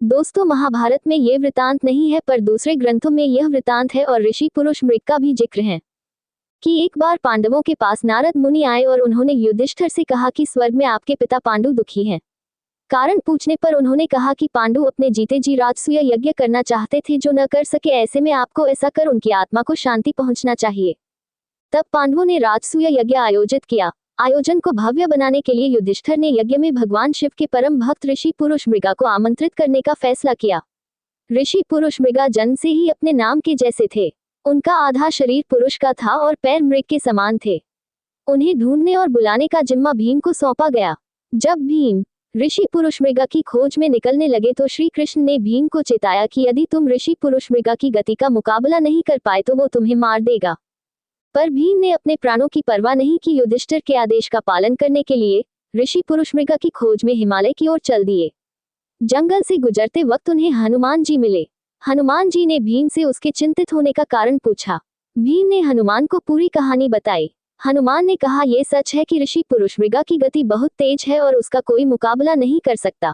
दोस्तों, महाभारत में ये वृतांत नहीं है, पर दूसरे ग्रंथों में यह वृतांत है और ऋषि पुरुष मृग का भी जिक्र है कि एक बार पांडवों के पास नारद मुनि आए और उन्होंने युधिष्ठिर से कहा कि स्वर्ग में आपके पिता पांडु दुखी हैं। कारण पूछने पर उन्होंने कहा कि पांडु अपने जीते जी राजसूय यज्ञ करना चाहते थे, जो न कर सके। ऐसे में आपको ऐसा कर उनकी आत्मा को शांति पहुंचना चाहिए। तब पांडवों ने राजसूय यज्ञ आयोजित किया। आयोजन को भव्य बनाने के लिए युधिष्ठिर ने यज्ञ में भगवान शिव के परम भक्त ऋषि पुरुष मृगा को आमंत्रित करने का फैसला किया। ऋषि पुरुष मृगा जन्म से ही अपने नाम के जैसे थे। उनका आधा शरीर पुरुष का था और पैर मृग के समान थे। उन्हें ढूंढने और बुलाने का जिम्मा भीम को सौंपा गया। जब भीम ऋषि पुरुष मृगा की खोज में निकलने लगे तो श्री कृष्ण ने भीम को चेताया कि यदि तुम ऋषि पुरुष मृगा की गति का मुकाबला नहीं कर पाए तो वो तुम्हें मार देगा। पर भीम ने अपने प्राणों की परवाह नहीं की। युधिष्ठिर के आदेश का पालन करने के लिए ऋषि पुरुष मृगा की खोज में हिमालय की ओर चल दिए। जंगल से गुजरते वक्त उन्हें हनुमान जी मिले। हनुमान जी ने भीम से उसके चिंतित होने का कारण पूछा। भीम ने हनुमान को पूरी कहानी बताई। हनुमान ने कहा, यह सच है कि ऋषि पुरुष मृगा की गति बहुत तेज है और उसका कोई मुकाबला नहीं कर सकता।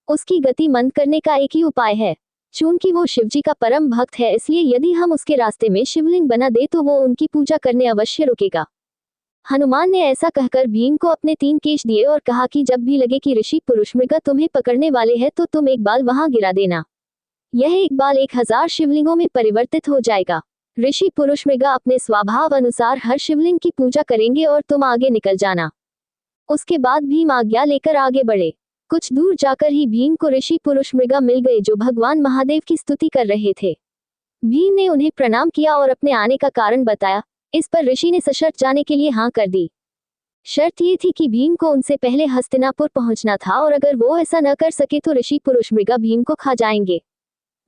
उसकी गति मंद करने का एक ही उपाय है। चूंकि वो शिवजी का परम भक्त है, इसलिए यदि हम उसके रास्ते में शिवलिंग बना दे तो वो उनकी पूजा करने अवश्य रुकेगा। हनुमान ने ऐसा कहकर भीम को अपने 3 केश दिए और कहा कि जब भी लगे कि ऋषि पुरुष मृगा तुम्हें पकड़ने वाले हैं तो तुम एक बाल वहां गिरा देना। यह एक बाल 1000 शिवलिंगों में परिवर्तित हो जाएगा। ऋषि पुरुष मृगा अपने स्वभाव अनुसार हर शिवलिंग की पूजा करेंगे और तुम आगे निकल जाना। उसके बाद भीम आज्ञा लेकर आगे बढ़े। कुछ दूर जाकर ही भीम को ऋषि पुरुष मृगा मिल गए, जो भगवान महादेव की स्तुति कर रहे थे। भीम ने उन्हें प्रणाम किया और अपने आने का कारण बताया। इस पर ऋषि ने सशर्त जाने के लिए हाँ कर दी। शर्त ये थी कि भीम को उनसे पहले हस्तिनापुर पहुंचना था और अगर वो ऐसा न कर सके तो ऋषि पुरुष मृगा भीम को खा जाएंगे।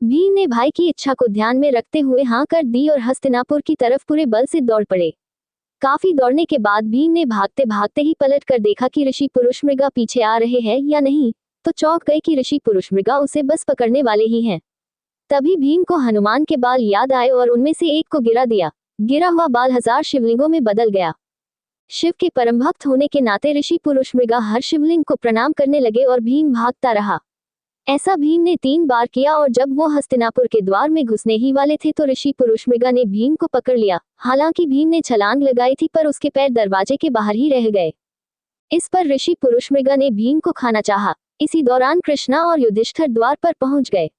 भीम ने भाई की इच्छा को ध्यान में रखते हुए हाँ कर दी और हस्तिनापुर की तरफ पूरे बल से दौड़ पड़े। काफी दौड़ने के बाद भीम ने भागते भागते ही पलट कर देखा कि ऋषि पुरुष मृगा पीछे आ रहे हैं या नहीं, तो चौंक गए कि ऋषि पुरुष मृगा उसे बस पकड़ने वाले ही हैं। तभी भीम को हनुमान के बाल याद आए और उनमें से एक को गिरा दिया। गिरा हुआ बाल 1000 शिवलिंगों में बदल गया। शिव के परम भक्त होने के नाते ऋषि पुरुष मृगा हर शिवलिंग को प्रणाम करने लगे और भीम भागता रहा। ऐसा भीम ने 3 बार किया और जब वो हस्तिनापुर के द्वार में घुसने ही वाले थे तो ऋषि पुरुष मृगा ने भीम को पकड़ लिया। हालांकि भीम ने छलांग लगाई थी, पर उसके पैर दरवाजे के बाहर ही रह गए। इस पर ऋषि पुरुष मृगा ने भीम को खाना चाहा। इसी दौरान कृष्णा और युधिष्ठिर द्वार पर पहुंच गए।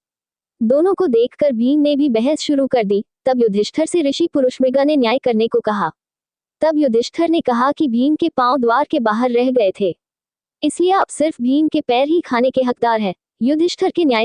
दोनों को देखकर भीम ने भी बहस शुरू कर दी। तब युधिष्ठिर से ऋषि पुरुष मृगा ने न्याय करने को कहा। तब युधिष्ठिर ने कहा कि भीम के पांव द्वार के बाहर रह गए थे, इसलिए आप सिर्फ भीम के पैर ही खाने के हकदार हैं। युधिष्ठिर के न्याय